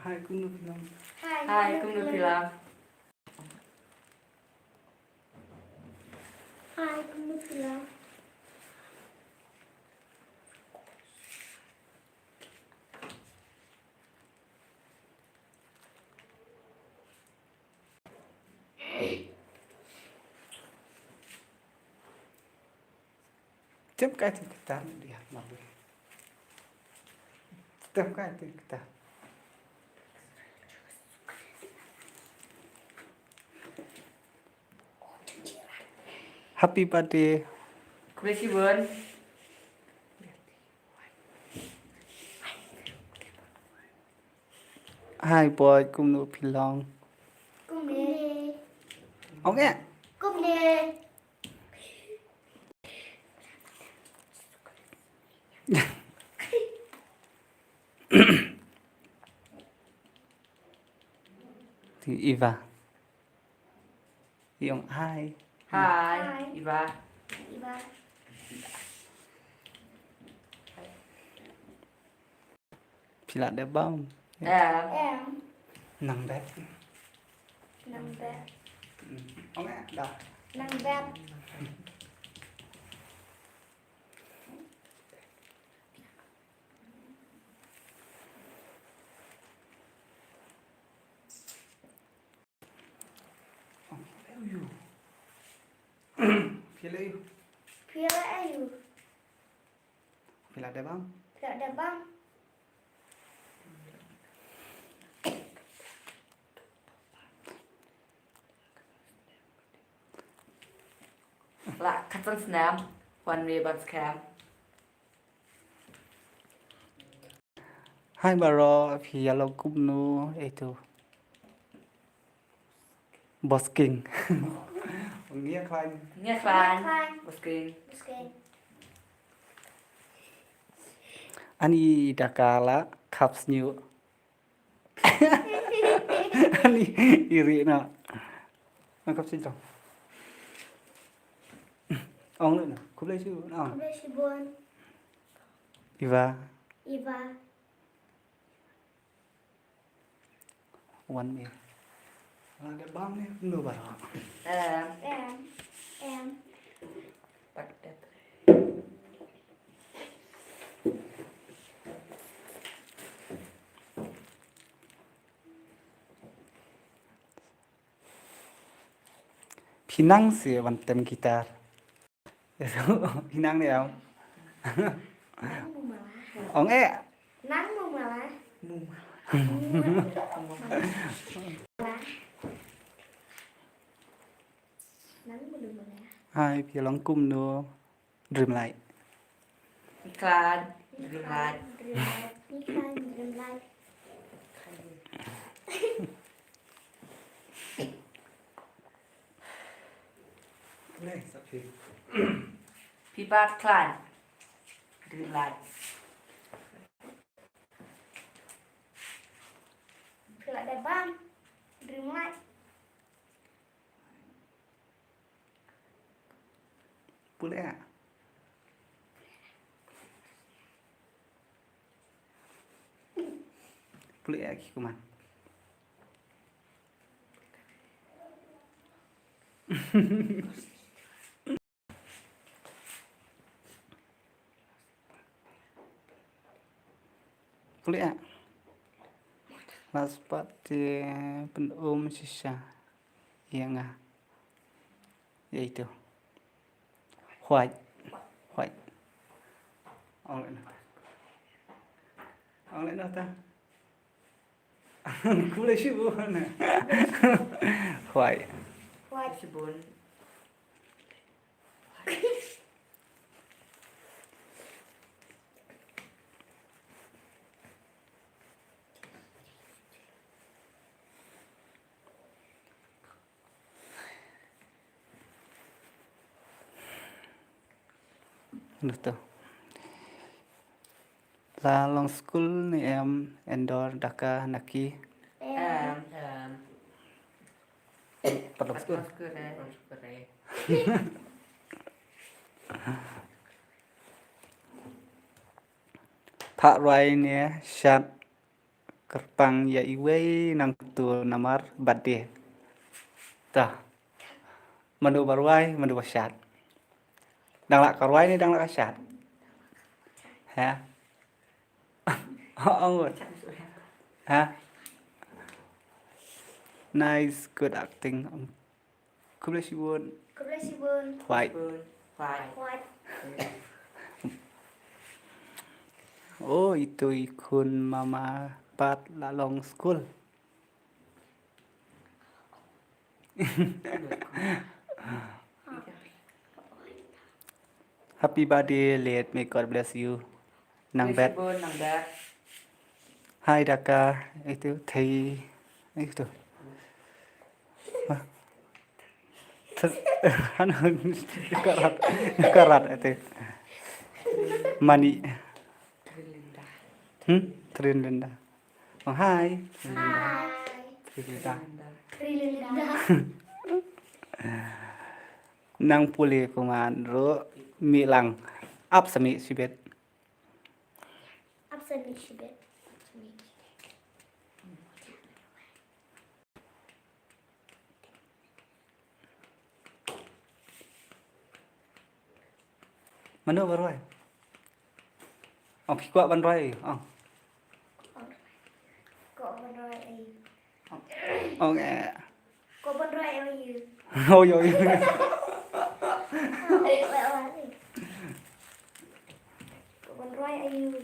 Hai cũng được film. Hai cũng được film. Hai cũng được film. Setiap kali kita lihat malu. Setiap kali kita. Happy birthday. Crazy Bun. Hai boy cũng được film. Cúp đi. Ông nghe. Cúp đi. Thì Eva. Thì ông hai. Hai Iva. Iba. Pila đẹp bông. Em. Nằm đẹp. Nằm đẹp. Ông nghe. Đó. Nằm đẹp. Pila yuk. Pila ayu. Pila đẹp bông. Pila đẹp bang. Là cắt phân snap. One way bus cam. Hai baro pia lo cũng nu itu. Bosking. Nghĩa khoanh. Nghe fan. Bus king. Meski. Ani dakala cups new. Ani iri na. Nó cấp xin chồng. Ông nữa nè, cúp lấy chứ nào. Cúp đi si Bun. Iva, Iva. one me. Là đẹp băng này, nửa baro. Em. Bắt đẹp. Pinang sih bantem gitar. Pinang nih ông. Nắng mùa mà lá. Ông ẹ. Nắng mùa mà lá. Lá. Nắng mùa mà lá. Hai pia long cung nu. Dream light. Iklan. Dream light. Dream light. Này, sắp phim. Pipat Clan. Dream light. Pila đẹp bang. Dream light. Boleh ya? Boleh ya kuman. Boleh ya? Last part penuh sisa. Iya nggak? Ya itu. White. Ông lại nó ta. Cú lấy chữ buồn này. White. Crazy Bun. Được tuh. Là long school này em endor daka naki. Em. Pada school. Pak Roy nih shat Kerpang ya iwe nang tu namar badde. Tah. Mandu barwai, mandu basyat. Dang lak karwai ni dang lak kasyat. Ha? Oh, ngot. Ha? Nice, good acting. Kublasibun. Kebersihan. White. Phải. Kuat. Oh, itu ikun mama Pat lalong school. Happy birthday, late. May God bless you. Nang bet. Bun nang bet. Hai Daka. Itu thầy. Itu. Ano karat itu. Mani. Linda. Trinlinda. Oh, hai. Hai. Trinlinda. Trilinda. Nang puli kuman ro mi lang. Up sami sibet. Absolut shibet. Mana baroi? Oh, pikwa ban roi. Oh. Kok benroy ai. Oh, nghe. Kok benroy ai you. Oh, yo. Kok benroy ai you.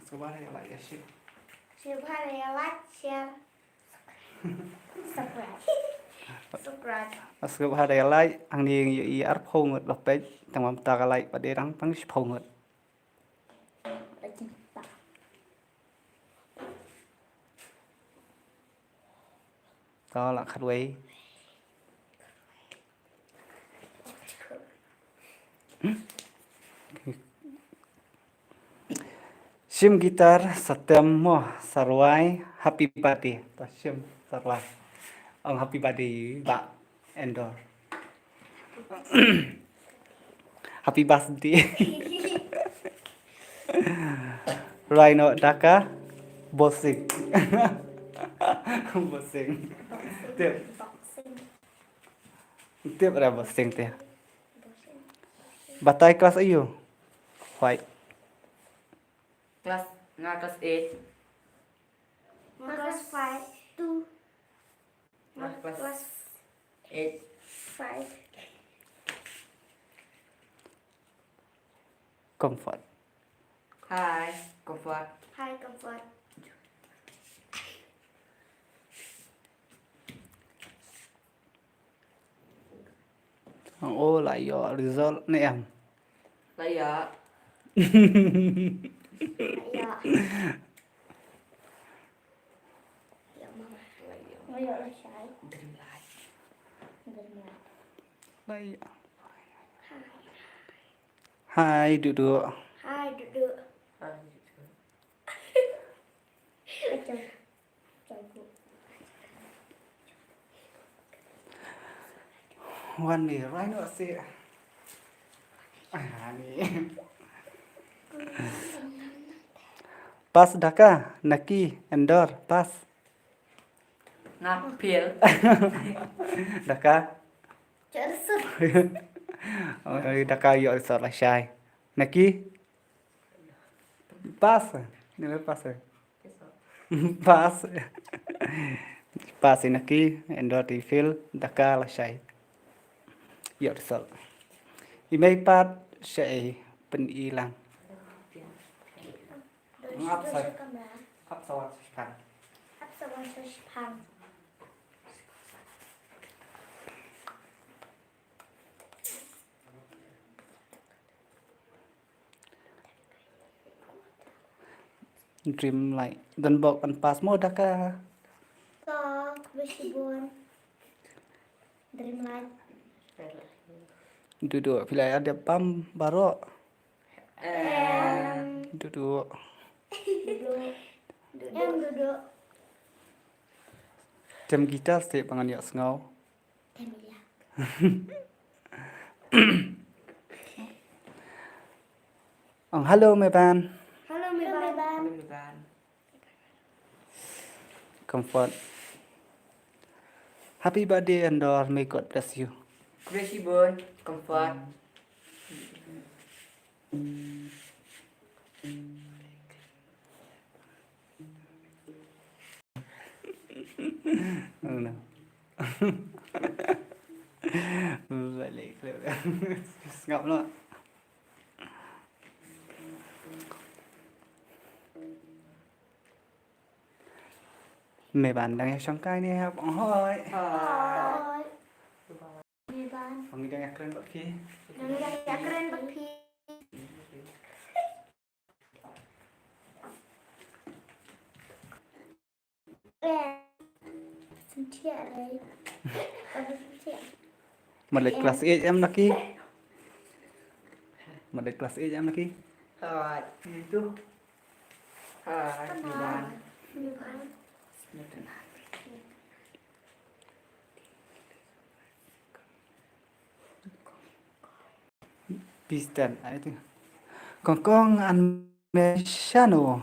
Coba deh like ya shit. Siapa yang like, share, subscribe. Subscribe. Masuk ada like ang ni i ar phong ngot lop pej tang ta ka like pade rang pang phong ngot. Lagi tak. Đó là khách quý. Sim gitar setem mo sarwai happy birthday. Ta sim sarwai. Ông happy birthday ba endor. Happy birthday. Rhino Daka bossing. Bossing. Tiếp. Boxing. Tiếp là bossing tiếp. Batai kelas ayo. White. Class nga class 8. Class 5 2. Class 8. 5. Comfort. Hi, comfort. Hi comfort. Oh lại do result này em. Lấy giờ. Ya. Ya mama. Mau ya lah Syai. Dream lại. Đây. Hai duduk. Hai duduk. Macam. Jago. One này Rhino sih. Ah nih. Pas Daka, Naki, Endor, pas. Nga pil. Daka. Cersut. Oh, Daka yo resort lah Syai. Naki. Pas. Ini pas. Pas. Pas Naki, Endor di fil, Daka lah Syai. Yo resort. Imei pat Syai pen ilang. Ngap say. Ap sawat kan. Absawan Sushpan. Dream like dan bok an pas mo Daka. Tak bersibun. Dreamlight. Duduk bila ada pam barok. Duduk. Duduk. Duduk. Jam gitar setiap pangan yak sengau. Emilia. Hello mấy bạn. Hello mấy bạn. Hello mấy bạn. Comfort. Happy birthday Andor, may God bless you. Gracie Burn, Comfort. No. Balik. Ngọc luôn. Mấy bạn đang nghe trong cái này ha, bóng hỏi. Hai. Mấy bạn. Bóng đang nghe keren bật kia. Yang keren pergi. Sentia đấy. Một lịch class 8 em lagi. Một lịch class 8 em lagi. Hai. Itu. Hai. Mấy bạn. Mấy bạn. Piston, itu. Con ăn mesiano.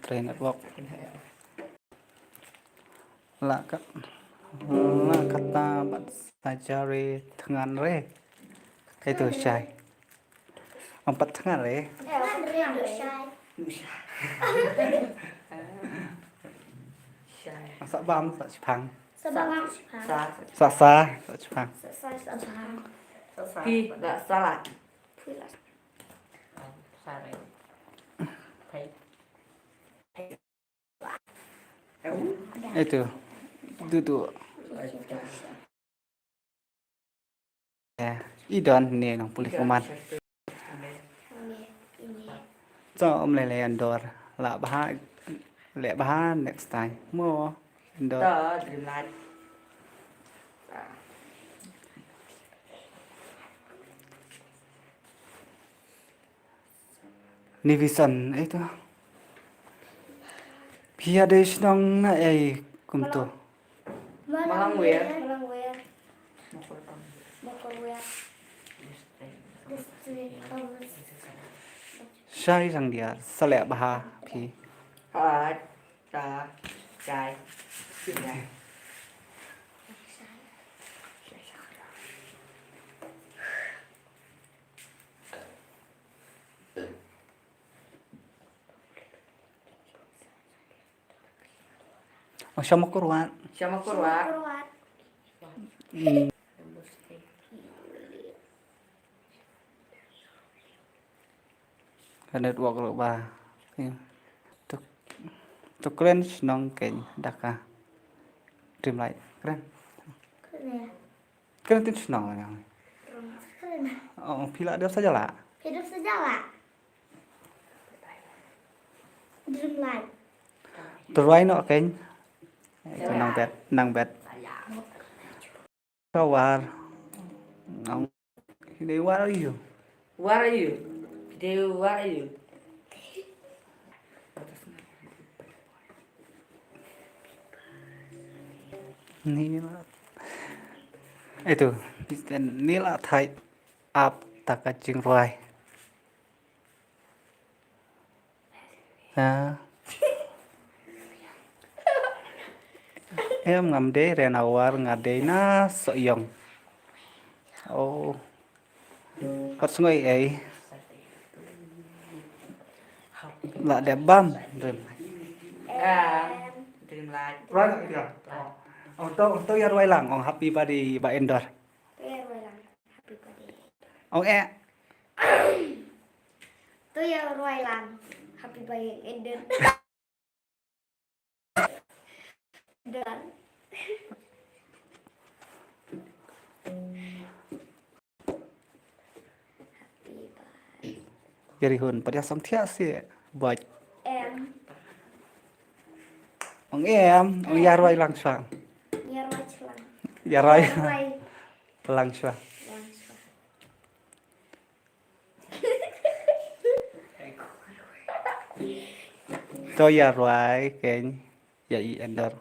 Train at work. Lah kata sajari tangan re. Itu syai. Empat tangan re. Sak bam sak Jepang. Sak sa sak Jepang. Pi đã salad. Itu duduk. Ya, idon nih nong pulih kuman. Cho lele Andor là ba next time mua Andor. Tớ dream light. Ni vision itu. Pia des nong na kumto. Malang wear. Sai sang dia salek baha pi. Hai. Ta. Chai. Dạ. Sama kurwan. Siapa kurwa? Kana dua kalau ba. Tu keren nong ken daka. Dream light keren. Keren tin nong yang. Oh, pila dia saja lah. Hidup sejalan. Dreamlight. Terus no ken. Itu nang bet. Kawar. Nong. Ini what are you? What are you? Dude, what are you? Nila. Itu, nila thai ap takajing roai. Em ngam de renawar ngade na soyong. Oh. Kot sungai la de bam. Dream light. Right dia. Ông ya roai lang, ông happy birthday ba Endor. Happy birthday. Ông Tôi ya Roy Lan. Happy birthday Eden. Dan Jadi hun pada song thia sih buat em ông ya roai lang sang. Nia Roy Chlang. Ya roai Roy lang sang. Langsung. Cho ya roai ken ya Endor.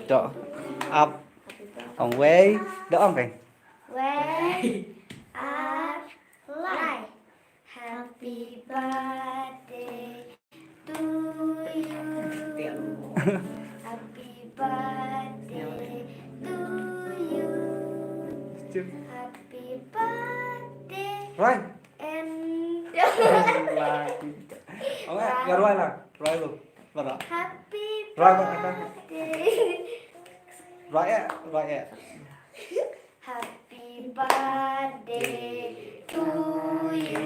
Cho up on way đỡ ông kìa When are light. Happy birthday to you. Happy birthday to you. Happy birthday rồi and ông ơi gà rồi là rồi luôn vào đó happy Rồi, birthday. rồi ạ Happy birthday to you.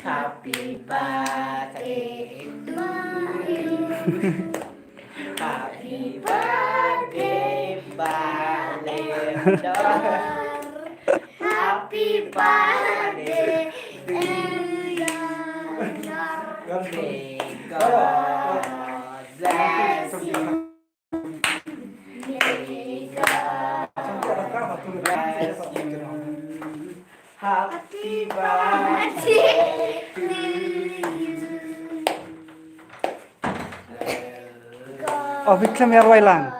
Happy birthday to you. Happy birthday, Valentine. Happy birthday to you. May God bless you. May God bless you. Happy birthday to you. oh Vikram ya rồi lang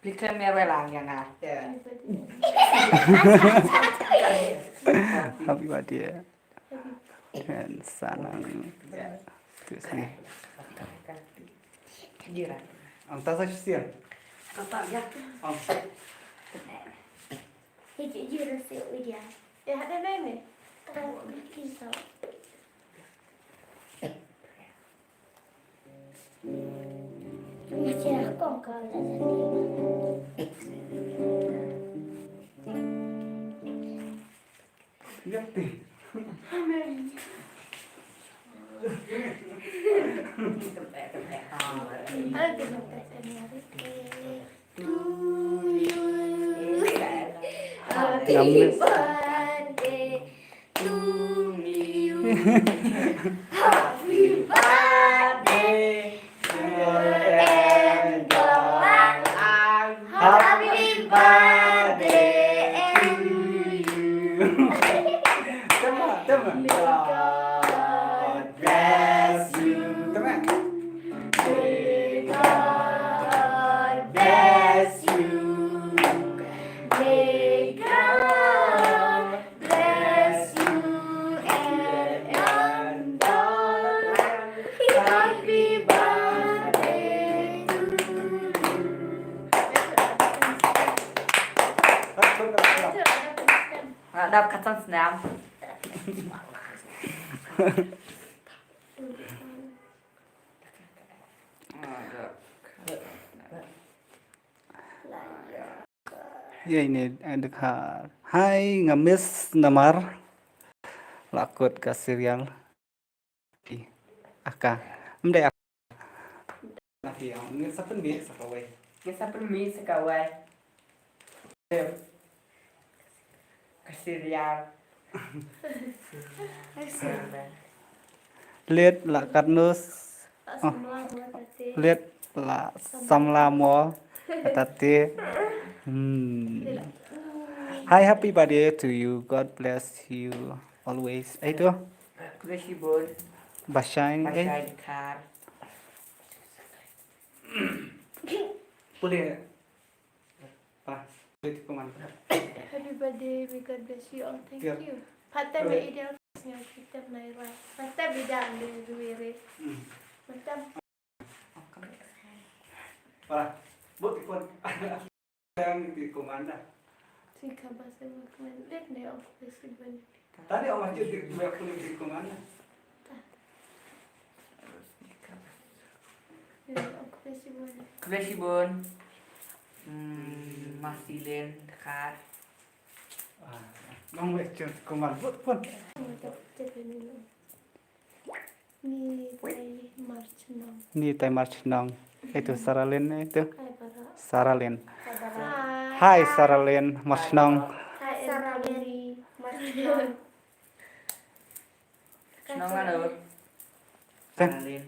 Pliknya merah lang yang ah. happy birthday dan sanang terus nih Jiran. ông ta sao xuyên Apa ya? ông Ada nenek. Kisah. Masih aku kalau lihat nih Happy birthday to you. Happy birthday and Golang. Happy birthday to you. teman God bless you. teman May God bless you. May God bless you and Golang. Happy birthday to you. Đập cắt sang snap. ya ini được hai ngemis namar lakut ke serial aka mde nanti yang ini sapen bi sakawai Kita permi sekawai. Kesirial. lihat là cắt nus lihat là sam la mo tati Hi, happy birthday to you. God bless you always. Itu Kesibun. bahasa ini. Pasai dekar. Boleh. Pak, boleh dikomen. Happy birthday, may God bless you all. Thank Yeah. you. Patay may ideal nga kita na ira. Patay bidang de duwire. Patay Pak, boleh dikomen. Yang dikomen dah. sika basa magkuman. Let na yung festival. Tadi orang masjid dikomen. Yung festival. Kesibun. Masilin dekar. Nong wek dikomen. Pun. Ni tay March na. Ni tay March nong. Itu Saralin itu. Ay para. Saralin. Hi. Hai Saralin, March nong. Hi Saralin. everybody. Senang ada. Sen. Alin.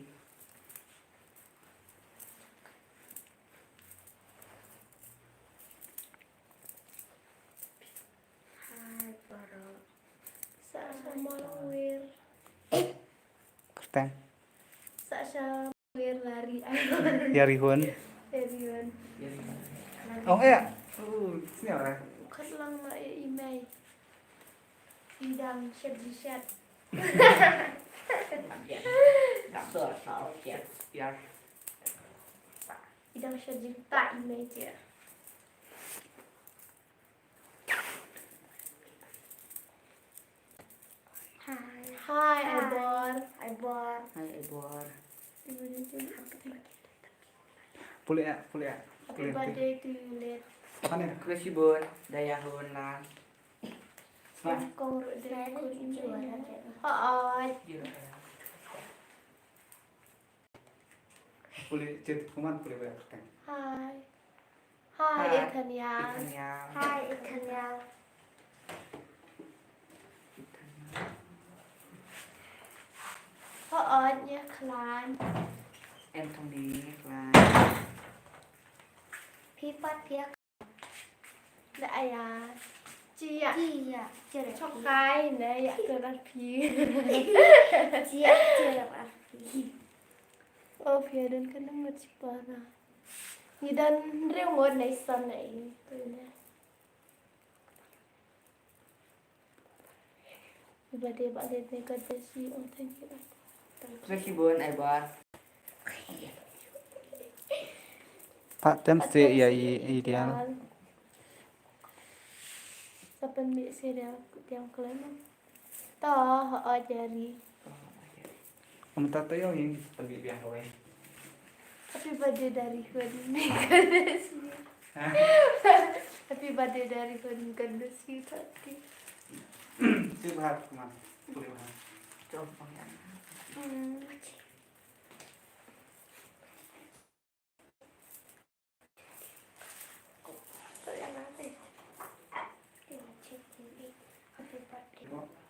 Sa Malawir. Kerteng. lari Yari Hun. Erian Oh ya. Sini orang. khất lăng mà email idang shed Đọc sửa sáu chết. Yar. idang shed tak email je Hi Ibor Hai Ebor. Pulih ya. Happy birthday to you late Apa nih? Kusibun dayahun lah. con rượu đen con email họ Pulih cet kuman pulih banyak kan. Hi Ethan Yang Yang. Hai ikan yang họ nhé Klan Em thông đi là พี่ปัดเพียก đại chị ạ จี้อ่ะเจอ cho cái này ạ cơ đắt phí เจี๊ยบเจอแบบอ่ะ ô phía đơn cái nó một chip bờ nào như đơn riêng một này sân này từ nè và để bạn đến này cần phải suy ông thanh kia Kusibun Ebor. Pak tem si ya ideal. Sampai mi serial yang kelima to họ jadi Kamu tahu yang ini pergi biar kowe. happy birthday dari Hun happy birthday dari Hun Kandesi tadi Sihat kuman. Pulih banyak. Coba yang.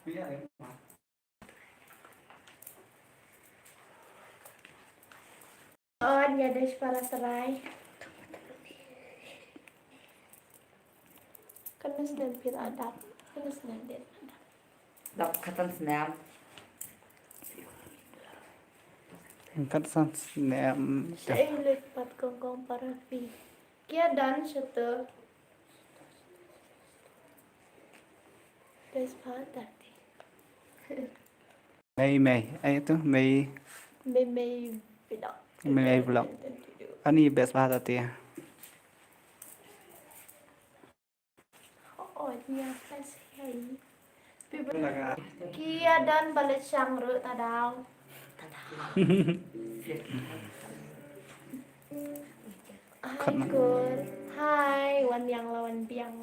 Iya ya. Nhà đây para serai. Kenes dan pil adab. Kenes dan den adab. Đọc khatan snap. Kan san nem. Saya lihat gong para pi. Kia dan satu. Des tadi. Mei. Itu Mei. Mei vlog. Mei vlog. Ani best bahasa dia. Oh, dia pas hei. Kia dan balik sang ru tadau. Hai Gur. Hai Wan yang lawan biang.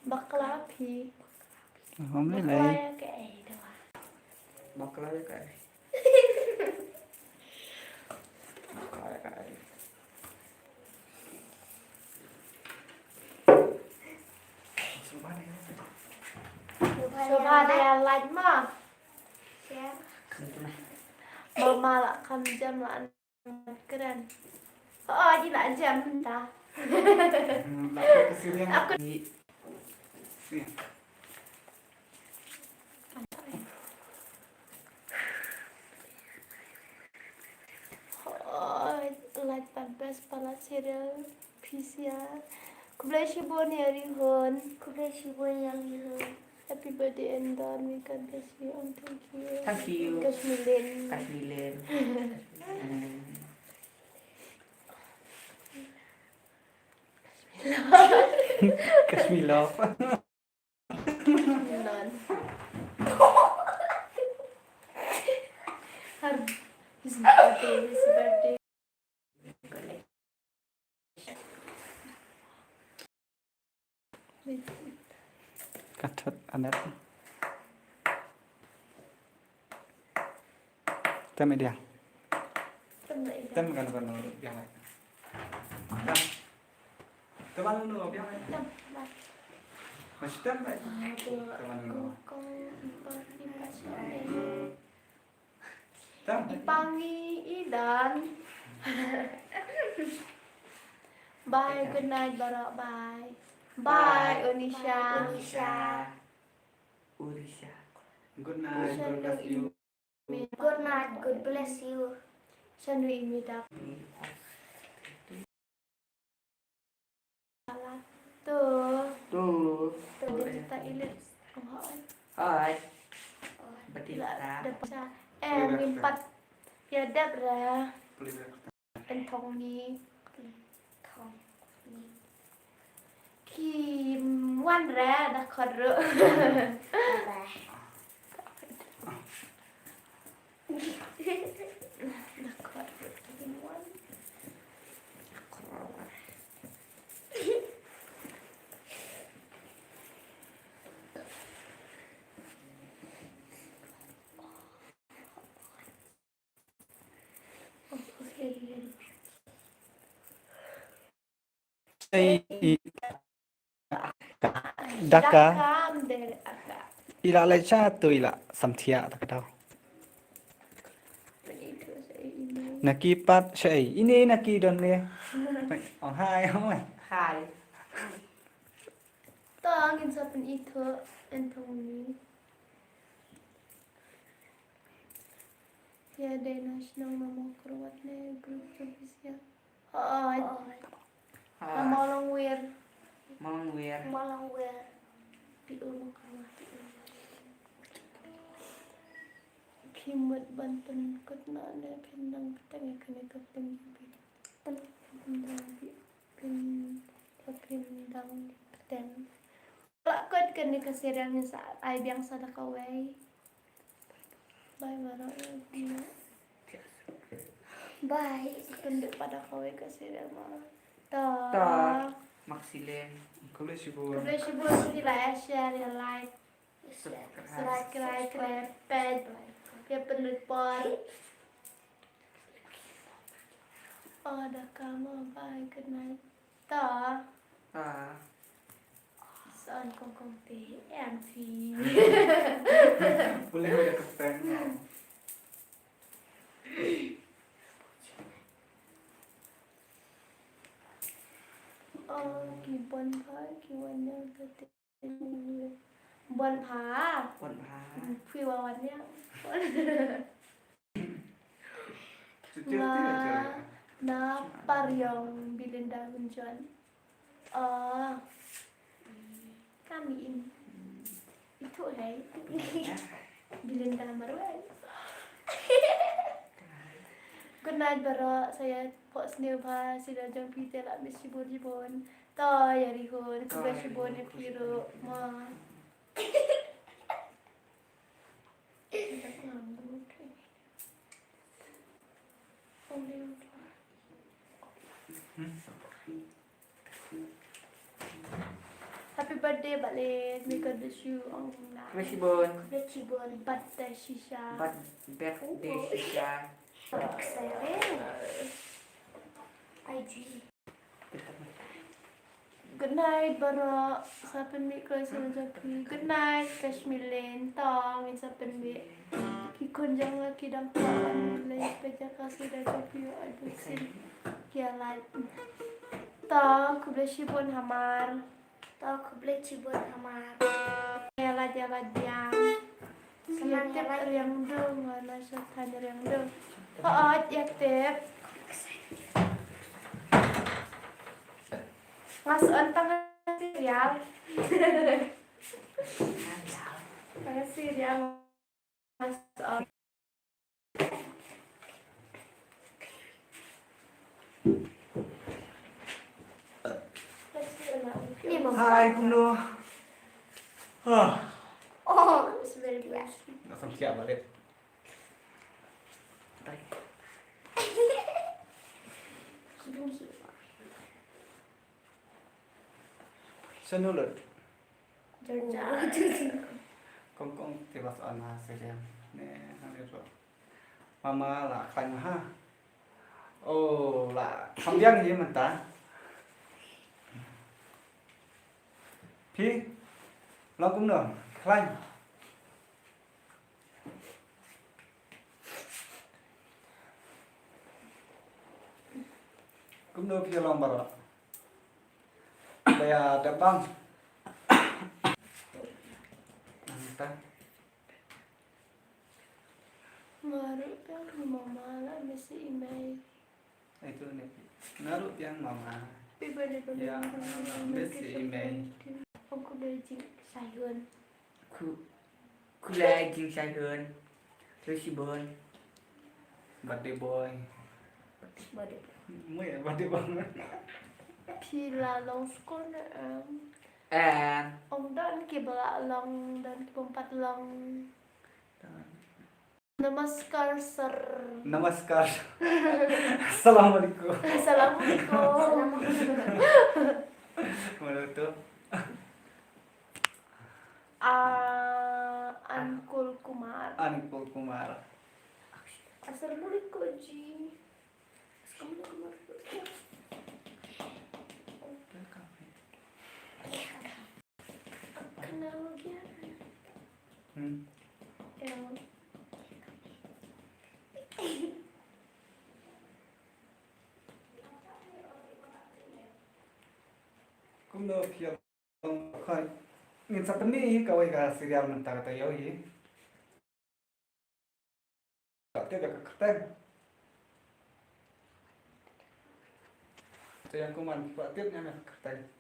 Bakla pi. Không lấy Bakla lấy. ya kayak itu. Bọc lại cái. Bọc lại cái. Coba ada yang lain mah. Siap. Mama lah kam jam lah keren. Oh, ini lah jam dah. Aku oh, light pampers pala serial PCR. Kublai shibon hari hon. Kuda sibun yang itu. Happy birthday and Don. We can bless you and thank you. Thank you. Kasmilin. Kasih lên. Kasmilov. Non. Har his birthday. Kacat anet. Tem dia. Tem kan biang lại. Tem. Teman lu biang lại. Masih tem lại. Teman lu. Tem. Dipangi Idan. Bye, good night, Barok. Bye. Bye, Unisha. Urisha. Good night. God bless you. Good night. God bless you.ฉันดูอีเมลดับตัว Tu. ตัวเดต้าอิเล็กของเขา Hai. Berarti là dah. đập ra em nhìn bắt giờ đập ra Beli berapa? anh thông đi Không. khi ngoan ra đã khó rỡ Bà. đã khó rỡ khi ngoan Daka. dari agak Ila lecha tu ila samthia tak tahu. begitu saya ini Naki pat syai. Ini naki don ni. Oh hai oi. Hai. toh angin sapen itu entong ni ya deh nasional nama keruatnya grup spesial oh Hai. nama long wear Mong wir. Malang gue. di rumah keruat Kimut banten kutna ada pendang petang kena kepeng pendang pendang petang lakot kena keserian saat ai biang sada kawai bai mara Bye. pendek pada kawai keserian mara Ta. ta Maksilen. Kau boleh sibuk. Kemudian sibuk di share ya like subscribe page ya penelpon oh ada kamu bye good night ta Ta. son kong teh em phi Boleh ada kepeng. kỳ bôn phá kỳวันเนี้ยก็ติดบอนผา Pon ha. พี่ว่าวันเนี้ย Cuci na aja. na paryong bilin dahon dyan kami ini itu hai bilin dahon marwai good night baro saya post new pa sila jang pite la bis jibon to ya rihun ku be jibon ni piru ma Happy birthday balik may God bless you ang na Masih bon. Becibon. birthday shisha Bat birthday sisa. Saya. IG. Good night, Bara. Sa penbi ko sa Jackie. Good night, Kashmilen. Tong, sa penbi. Kikunjang nga kidang paan. Lay peja kasi da Jackie. Adusin. Kaya light. Tong, kublesibon hamar. Tahu aku becibon sama. Kaya lahat yang. Senang ya, Tip Lai. yang dong. Wala siya tanya yang dong. Paot, yak tip. Masukan tangan serial. Tangan serial. Masukan. Ini mau. Hai Kuno. Oh, very biasa. Nak samthia balik. Senulut. Kong tiwas ana serian. Nè, hàng điều rồi. Mama là khanh ha. Ồ là không biết gì mình ta. Phi. Lo cũng được. Khanh. Cũng được phi lòng bảo. Đây đẹp băng. Ta. mama lah mesti email. Itu nih. Naruh yang mama. Bebas Ya, mesti email. Aku belajar sayur. Kulai jing sai hơn. Tôi chỉ bơn. Birthday boy. Bade. Mới là birthday boy. Pila long sekolah em. À. Ông dan ke bala long dan ke empat long. Namaskar sir. Namaskar. Assalamualaikum. Assalamualaikum. Mana tu? Ankul Kumar. Anipul Kumar. Assalamualaikum Ji. Assalamualaikum. Kenal dia. Yang Cũng được hiểu khởi nghìn sắp ni kau ikan serial mentara tayo ye. Tapi ada keketen. Saya kuman kuatnya nak keketen.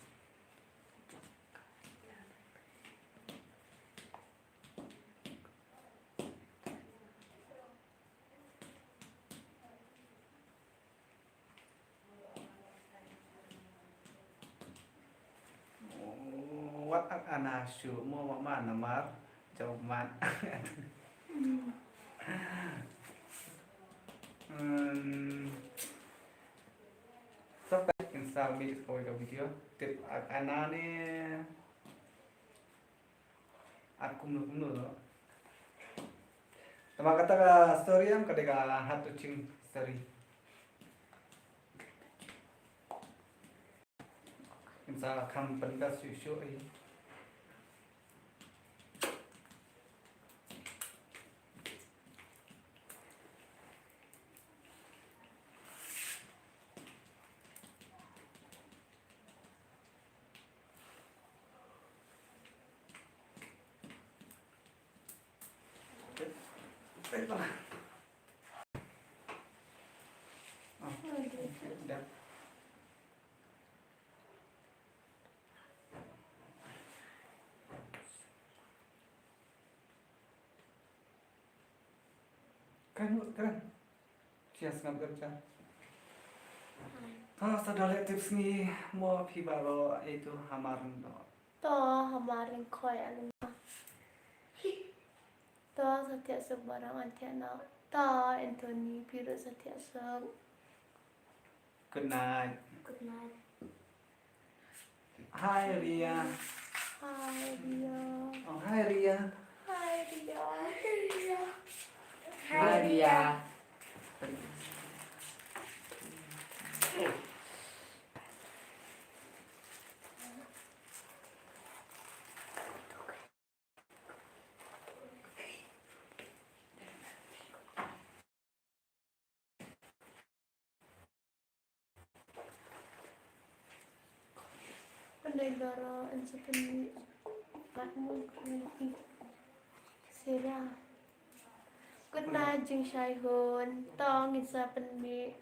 What anasu mau mama namar jawaban. Sắp tới install mi coi đầu video tiếp ana ni cũng nữa. Tama kata ka story am kadega hatu ching story. Insya kam pendas susu ini. Dah. Kan. Sias ngam kerja. Sudah lihat tips ni mau pi baro itu hamaran do. toh hamarin koi alima. Toh setiap sebarang antena. Toh Anthony Piro setiap seb. Good night. Good night. Hi Ria. Hai dia. Oh hi Ria. Hai dia. Hai dia. Pandai gara and sepenuhnya patmu kulit serah. Good night jeng Shai Hun. Tong isa penmi.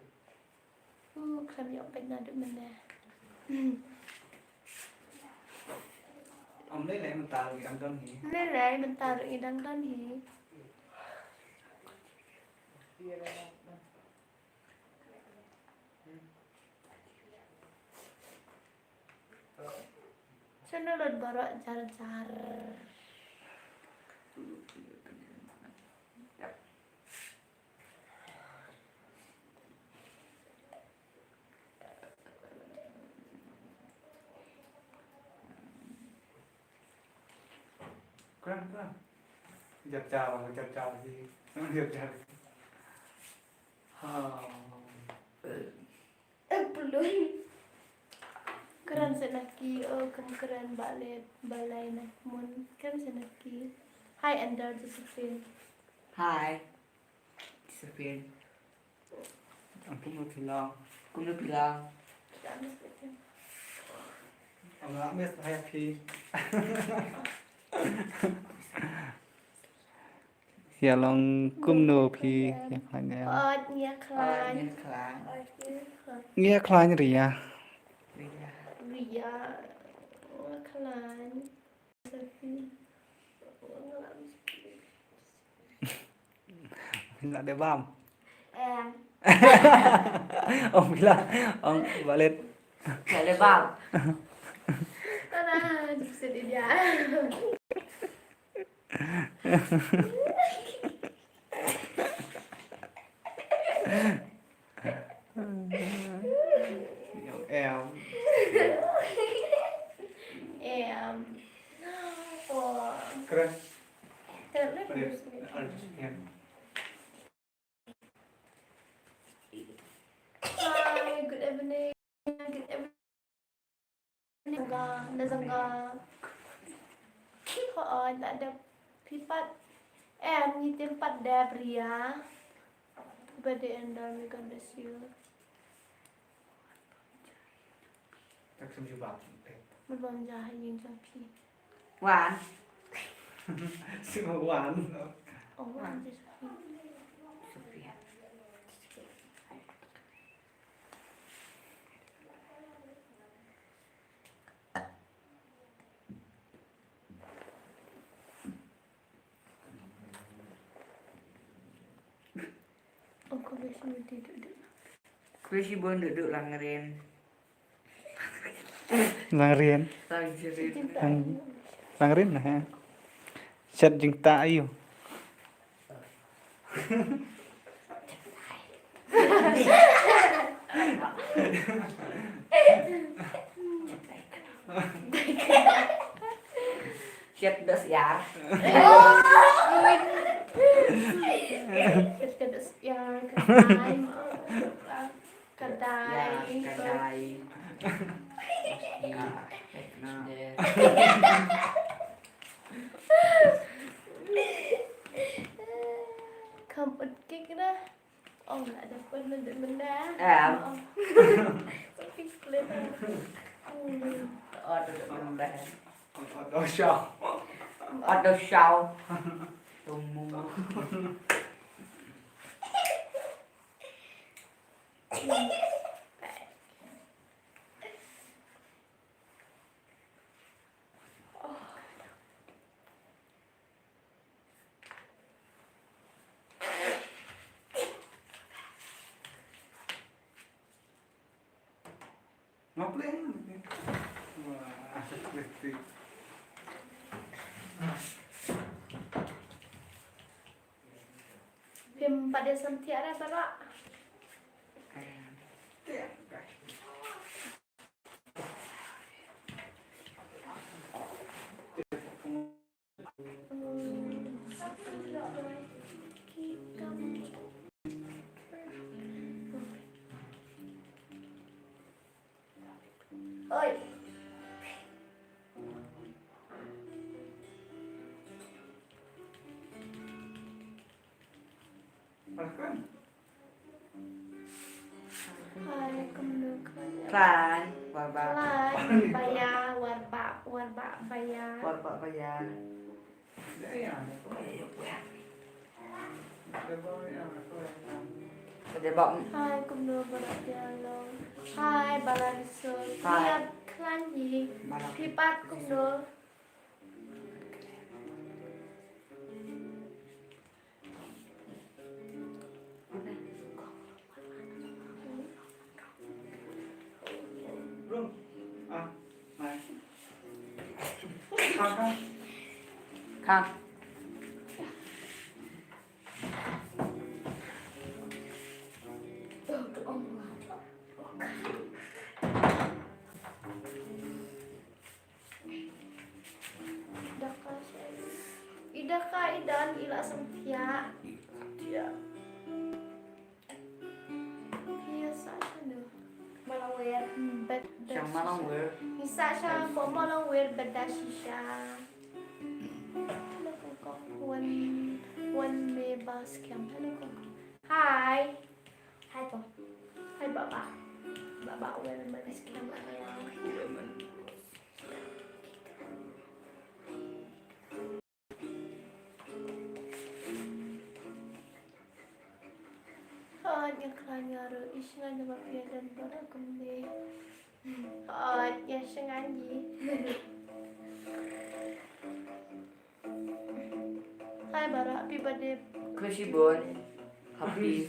Klam yok bên nào được mình nè. Ông lấy lại mình tạo cái đơn gì? Nên lại mình tạo được đang đơn hỉ. Cho nó lột baru jar-jar. Keren. Jab gì? Jab. Belum. Keren senaki, keren balai nak mun keren senaki. Hi Ender Josephine. Hai. Josephine. Aku mau bilang. Cũng được bilang. Ông biết happy. Pia long kumno pi kia klan em. Ot nia klan. Nhìn kháng. Ngia klan ria. Bây giờ. Ria. Klan. Sophie. Là để bam. Em. Ông bilang, ông balik. Chạy lên vào. Karena sedih dia. Em. Em. Oh. Keren. Terus Hi, good evening. Good evening. Nazanga. Thôi, đã được pipat. Em như tiếng pat đẹp ria. Bade anda may God bless you. Tak semju bab. Mabang jahay yung japi. WAN'N. Semua wan. Oh, ang japi. Sophia. Aku biasa duduk. Quý bơn được là ngren. Langrian. Tao chưa biết. Langrian ha. Chat jing ta ayu. Chết đất giá. Kedus yang kedai. Cái đài. Kamu kek dah. Oh, nak dapat benda-benda. Tapi kelihatan. Order from there. Đó sao? Order show. Tùng mù. Ngọc lên. Wah, seperti. Film pada Santiara Barak. Oi. Makan. Hai, kemudian. Klan. Warba. Lain bayar warba bayar. Warba bayar. Ya. Để bọng. Hai, kemudian berat dialog. Hai, balansur. Hai. Lihat klanji. Pipat kemudian. Rum. Ah, này. Khang. Khang. Idaka idan ila sempia. Iya. Biasa sana. Malawir. Trong má long vừa. Isa siya po malawir beda shisha. One may bus camp. Hi. Hai tuh. Hai Bapak. Bapak one bus camp. ngaru isngan jama pia dan bara kumde. Ya sengaji. Hai bara, happy birthday. Kusibon. Happy.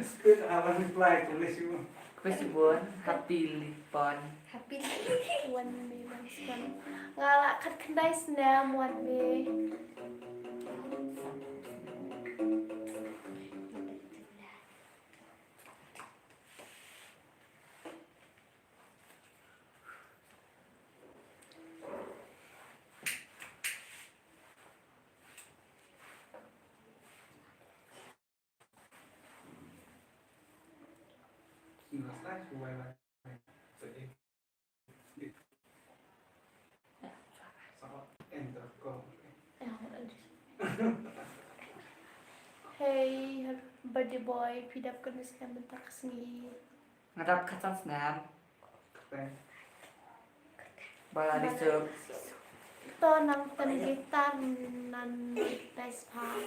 Squid alam reply tulis itu. Kusibon. Happy Lipon. Happy. One me bangsan. Ngalak kat kendai senam one me. Nggak sesuai lah. Jadi enter kok. Hey, birthday boy, pidap kena senam bentak kesini. Ngadap kacang senam. Teh. Bala disuk. To nang ten gitar nan Vespa.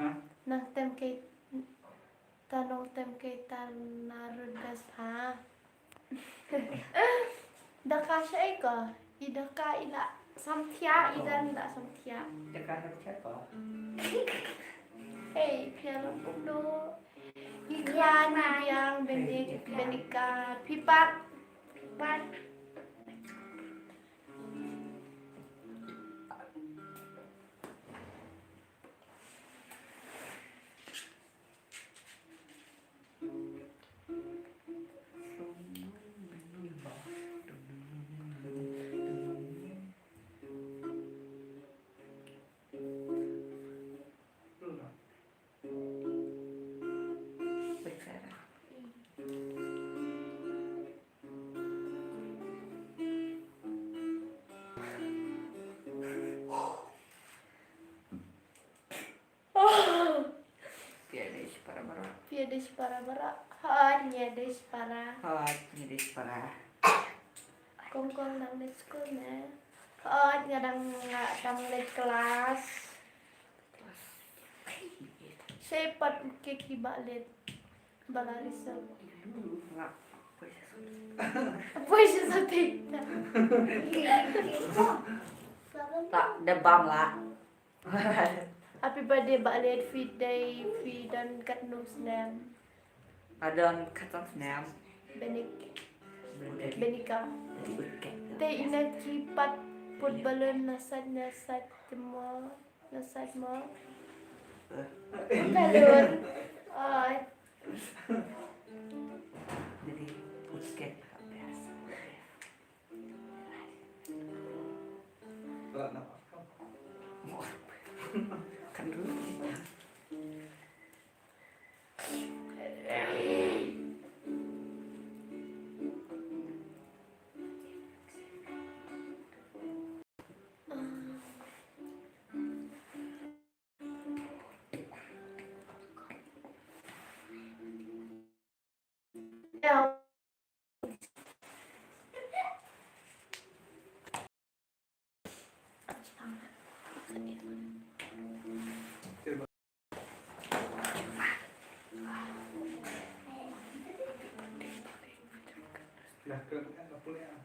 Hah? Nang tem ke tanong tem gitar narud Vespa. Daka siya ka. Idaka ila samtia idan ila samtia. Dekat siapa? Hey, piano puno. Iklan yang benika pipat. Pia des para bara. Hanya des para. Nyedis para. Kongkong nang des school na. Ngadang ngadang des kelas. Sepat keki balet. Balarisa. Apa sih satik? Tak debam lah. Happy birthday balet feed day feed dan kat nusnam. Adon kacang senam. Benika. Te ina kipat put balon nasad mo. Balon. Jadi pusket biasa. Enggak apa. Kan dulu. Ya.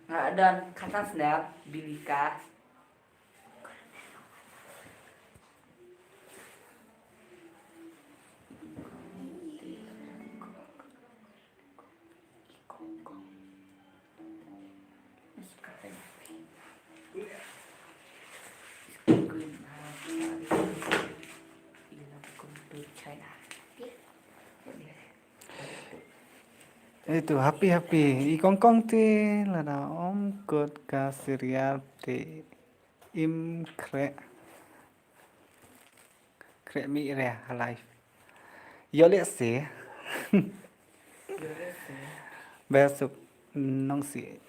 Nggak ada kacang senam. Binika. Itu happy ikongkong ti lada om kot ka serial ti im kre mi re life yo le se besok nong si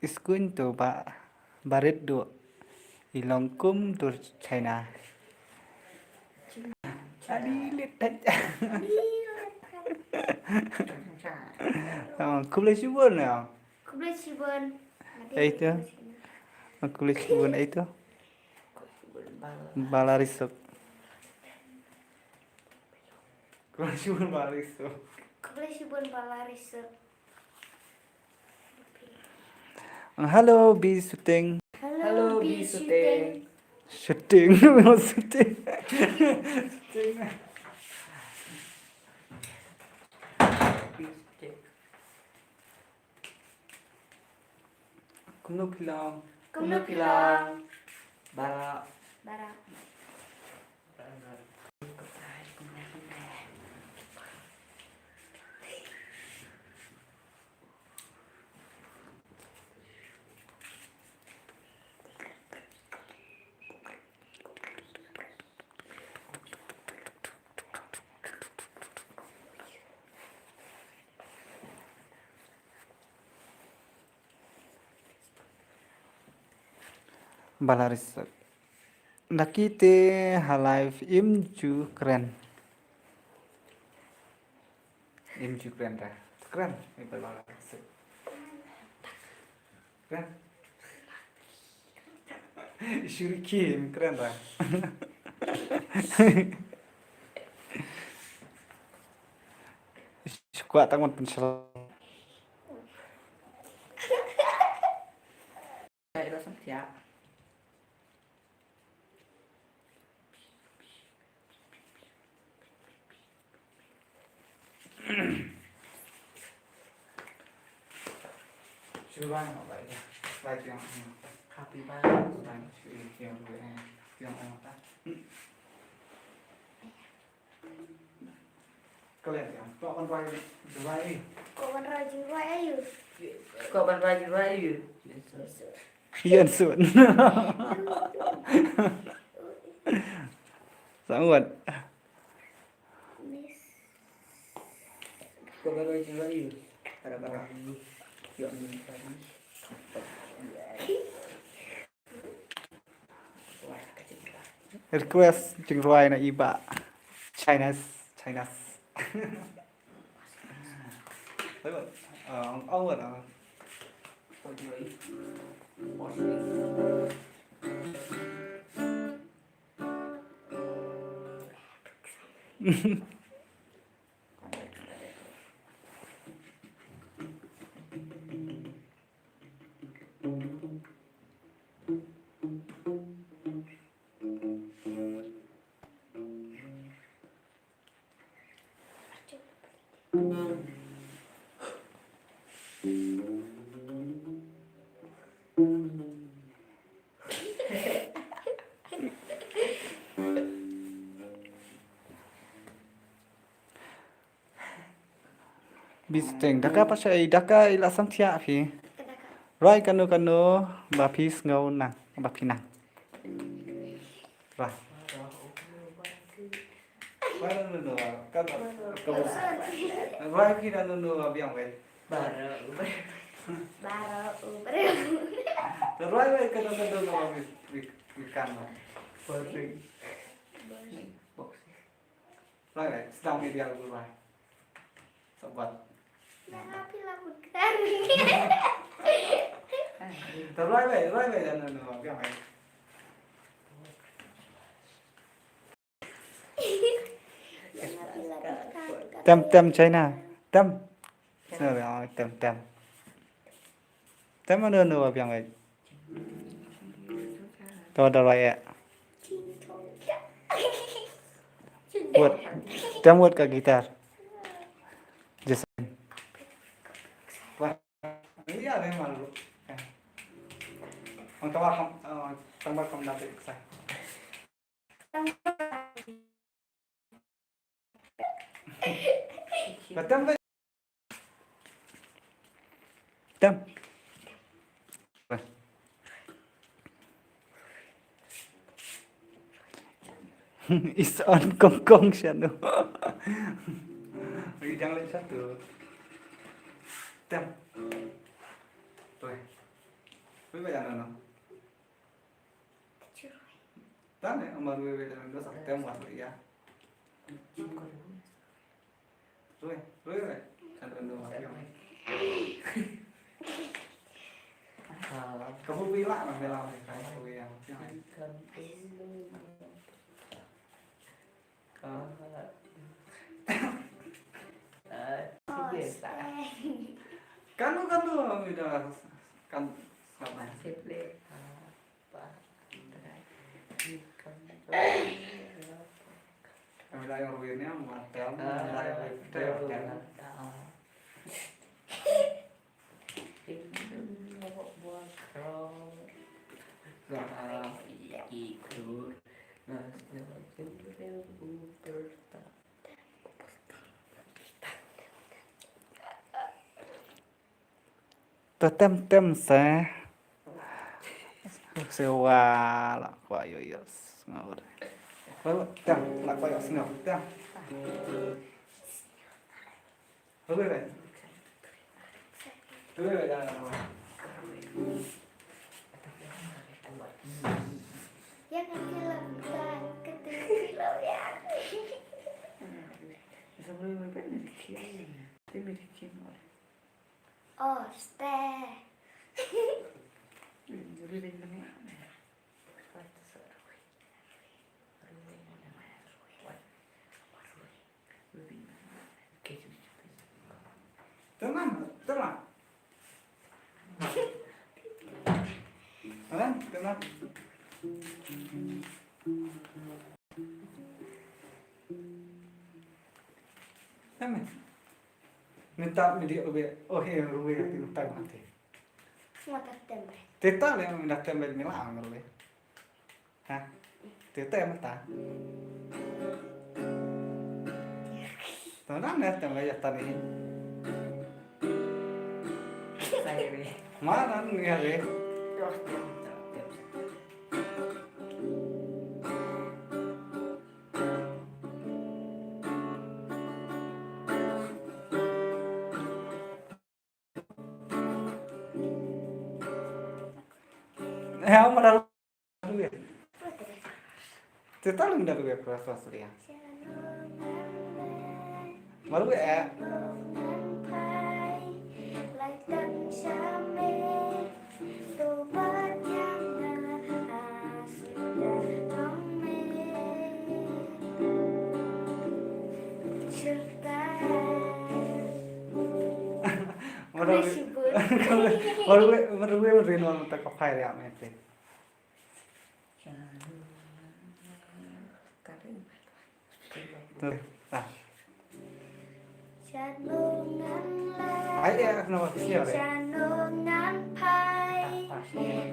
iskun tu barit do ilongkum tur China adi lit kulis subun ya Kulit sibun. itu kulis subun itu balarisuk Kelasipun bariso. Kelasipun balariso. Halo bi syuting. Halo, bi syuting. Syuting, memang syuting. Syuting. Bi syuting. Kuno bilang. Kuno bilang. Bara. Bara. Balaris. Nakite halive imju keren. Imju keren dah. Keren. Ini balaris. Keren. Shuriken keren dah. Kuat tangan pensel. Đây là sắm dạ. Chưa vai nó vậy. Vai tiếng. Happy birthday. Vai tiếng rồi nè. Tiếng ông ta. Kalian ya, kok kan vai vai. Kok beneran jiwa ayu. Kau ban juga ayu. Hiền sụn. Sangat. Miss. Kau ban juga ayu. Para yuk ni tadi. Request chừng roi là iba. Chinese. Đấy vậy. Ông rồi đó. Kau juga ayu. Bisting. Daka pa siya. Daka ila sang tiya fi. Roi kanu bapis ngau nang. Bapinang. Roi. Roi nunu kan Roi khi đã nunu biang vậy. Bara. Baru. Roi vậy kanu bikan. Boring. Box. Roi vậy. Sedang media lu roi. Sobat. Tapi lagu kari. Roi vậy là nunu biang vậy. Tem China. Tem. Rồi tem. Tem mà nunu biang vậy. Tôi đã roi ạ. Buat ke gitar. Jason. Wah, ini ada yang malu. Untuk tambah kamu nanti saya. Betul tak? Tem. Is on kongkong channel. Jangan lagi satu. Tem. Rồi. Với bây giờ nó. Tán này mà rồi bây giờ nó sắp tem hoạt rồi ya. Rồi. Ăn đồ hoạt rồi. Kamu bilang lah bilang kamu yang. Kan udah kan sama. Masih beli apa? Kami yang ruinnya hotel, hotel. Tem saya sewa lah kok yo ngawur. Lalu tem lah kok yo seneng tem. Lalu kan. Lalu kan. Yang film kan ketika ya. Sebelum bikin Oh, stay. Tenang. Tenang. Tenang. Minta media lebih, lebih itu tahu nanti. Semua tertembak. Teta yang minta tembel milang lebih. Hah? Teta yang minta. Tenang ya tembel ya tadi. Mana nih ya? Ông mà đâu được. Thì tao lưng đâu được rồi ya. Malu ya. Malu gue merenung tak kafir ya mesti. Tuh, ah. Ai ya kenapa sih ya? Jangan pai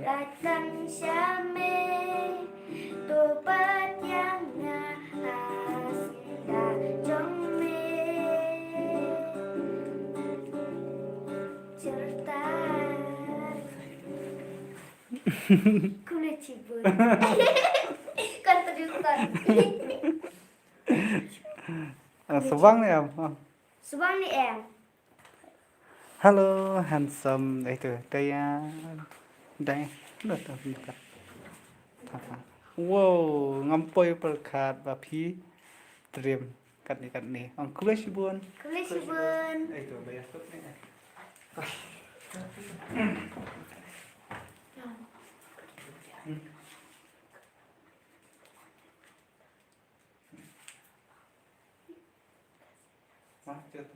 datang syame tobat yang hasilnya jome cerita kulit cibun kan terjukan Subang nih em. Subang nih em. Halo handsome itu dia udah tuh dekat. Wow ngampoi perkat bapi dream kat nih ang kulit sibun itu bayar tuh nih macet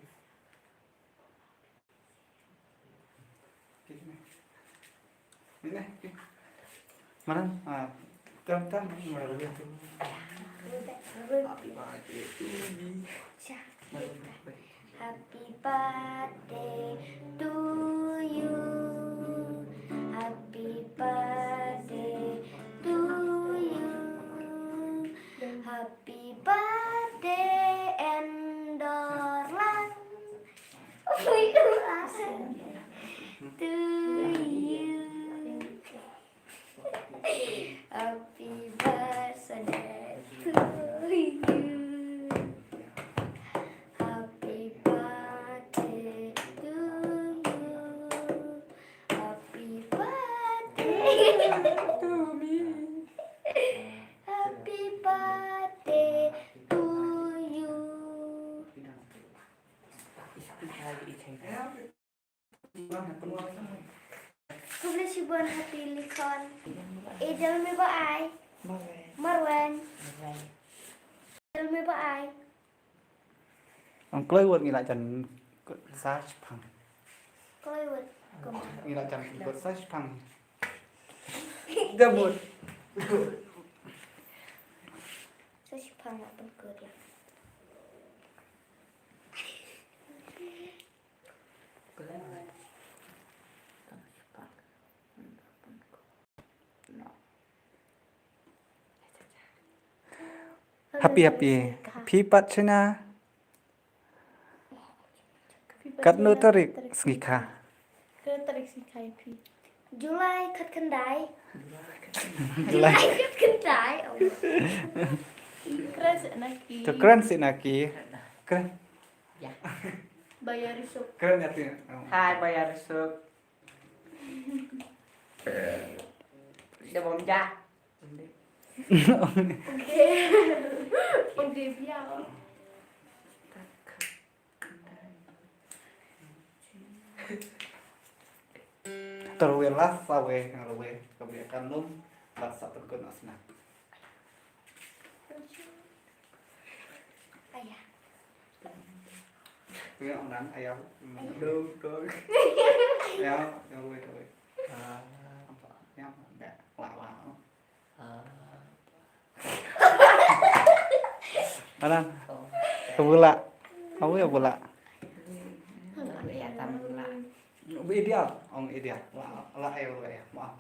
ini mana tam mana lagi tuh Happy birthday to you. Happy birthday to you. Happy birthday Endorlan. To you. Happy birthday to you. Happy birthday to you. Happy birthday to me. Happy birthday to you. Kulit si buan hati likon. Ijal mi ba ai? Marwan. Ijal mi ba ai? ang kloi won ngila chan sa phang Kolewet. Kemana? Ngira jam ikut saya pang. Gabut. Saya sih banyak bergerak ya. Happy. Pipat China. Kat nu tarik skika. Tarik si kai pi. Julai kat kendai. Julai. Kat kendai. Oh. Keren naki. Tuh keren sih Naki. Keren. Bayar isuk. Keren ya Tia. Hai bayar suk. Udah mau jah. Udah biar. Terwelah sawe ngalawe kebiakan lum bangsa terkun asna. Ayah. Kuya onan ayam. Dong. Ya, we. Apa? Ya, enggak. Lawang. Mana? Kebula. Kamu ya bula. Kelihatan pula. Ideal, ideal. Lah ayo ya, maaf.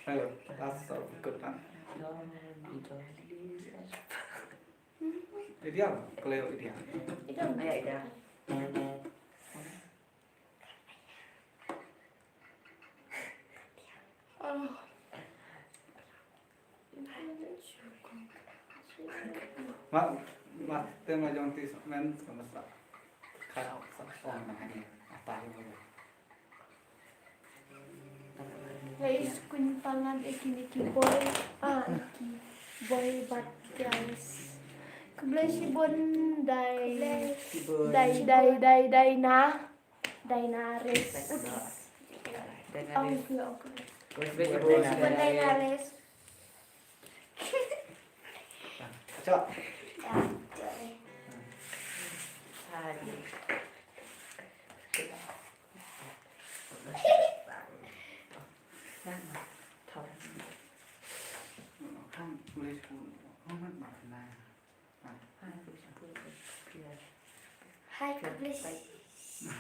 Ayo, langsung ikutan. Ideal, Cleo ideal. Ayo. Mak, tema jangan men sama sa. Kalau sa ini apa yang Guys, kunpangan iki boy. Iki boy bat guys. Kebelah si bon dai nares. Oke. Bon nares. Coba. Ya, boleh. Kan tulis amat makna. Hai Kablis.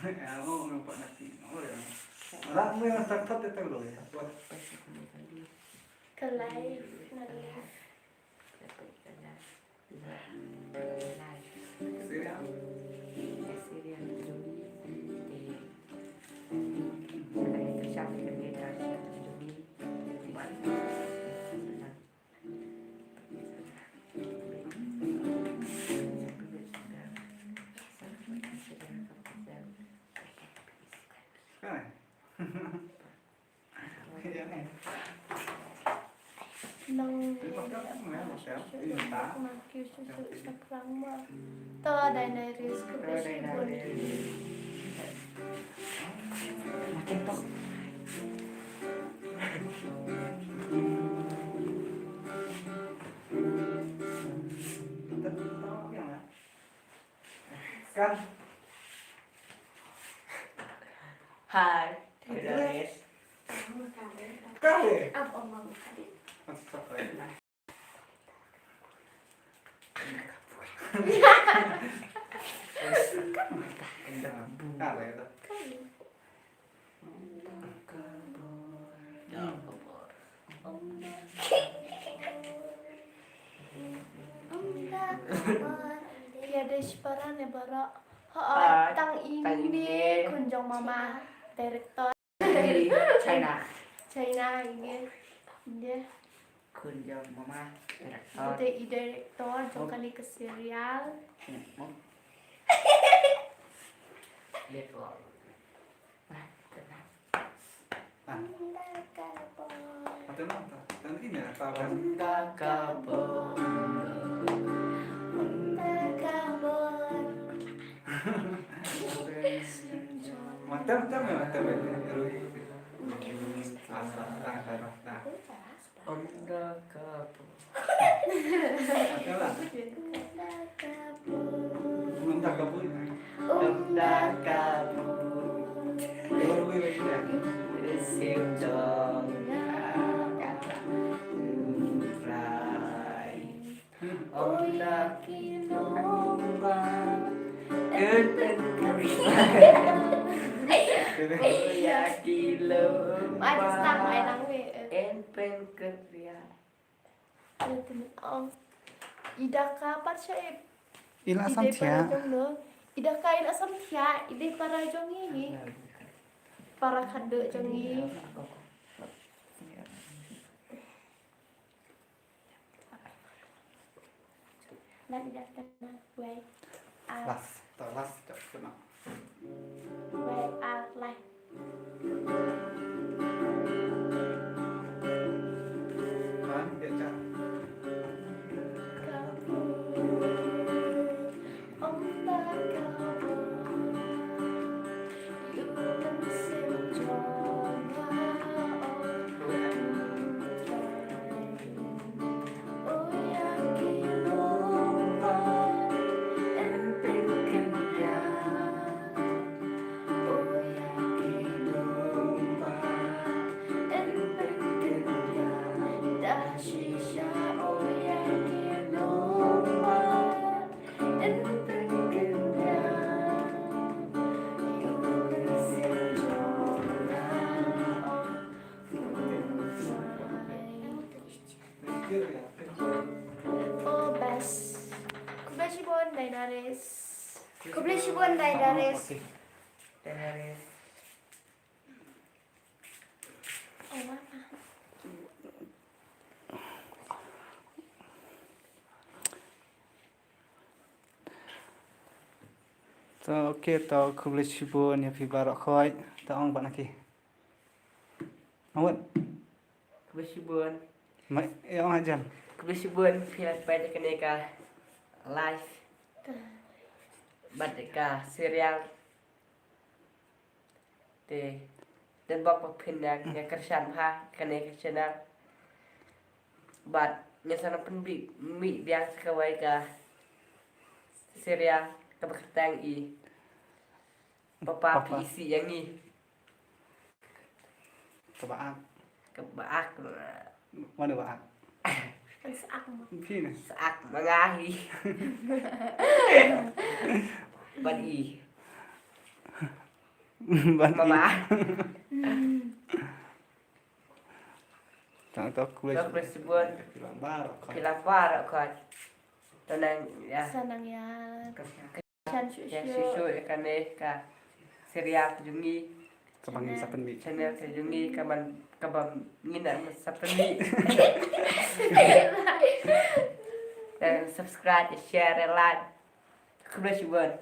Ya, mau nampak nanti. Oh ya. Orang yang tak itu loh ya. Buat Kelai. kan. Iya nih. Nang maki susu sa krama. To dai nares kebelah si bon. Makin tok. Kan. Hai. Guys. Kali. Apa mau tadi? Kali itu. Tiada separan ya bara. Ah, Tang tang ini ini. kunjung mama direktor Dari China. China ini. Dia Kunjung mama direktor. DI direktor jong kali ke serial. Direktor. Nah, tenang. Atau apa? Dan ini ya, tahu. Mantap ya, mantap ya. Nah. Mantap kabur. Unda kamu Siêu tròn Unda kilomba Ơn tên Oya kilomba Aiจะตั้งไอ้นังเว้ย En pen kerja Idaka parsha Ila ide samtia. para jong no idaka ila samtia ide para jong ini para kade jong ini lan idaka na wei Las, tak las tak kena. wei lai Kan dia cak. Oh best Kubashibon Dainares Kublasibon Dainares. Dari Oh mama So okay tao kublis shibun ya pi barok khoi. Tao ong ban aki. Awat. Kebersibun Mai ong ajan. Kebersibun Pihak pada keneka Live Badeka serial Dan bak pindah yang kerjaan ha keneka channel Bad nyasana penbi mi biang sekawai ka serial kebekertang i Papa isi yang ni Kebaak. kebaak Mana baak? Ang saak mo Pi ni. saat mengahi badi Ban. mama Tao tao kublis. Kebersibun Barok khoi. Pilang parok kan Tenang ya sanang yan Yang chan susu ikan ka serial jungi Kebangin sapen bi. channel jungi kaman kabam nginan sapeni dan subscribe share like Kebersibun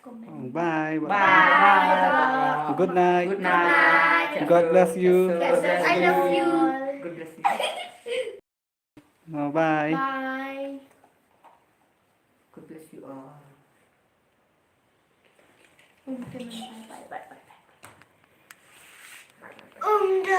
komen Bye. bye Good night. good night God bless you. God bless, I love you. God bless you Oh, bye. bye God bless you all bye bye bye bye bye bye Unda.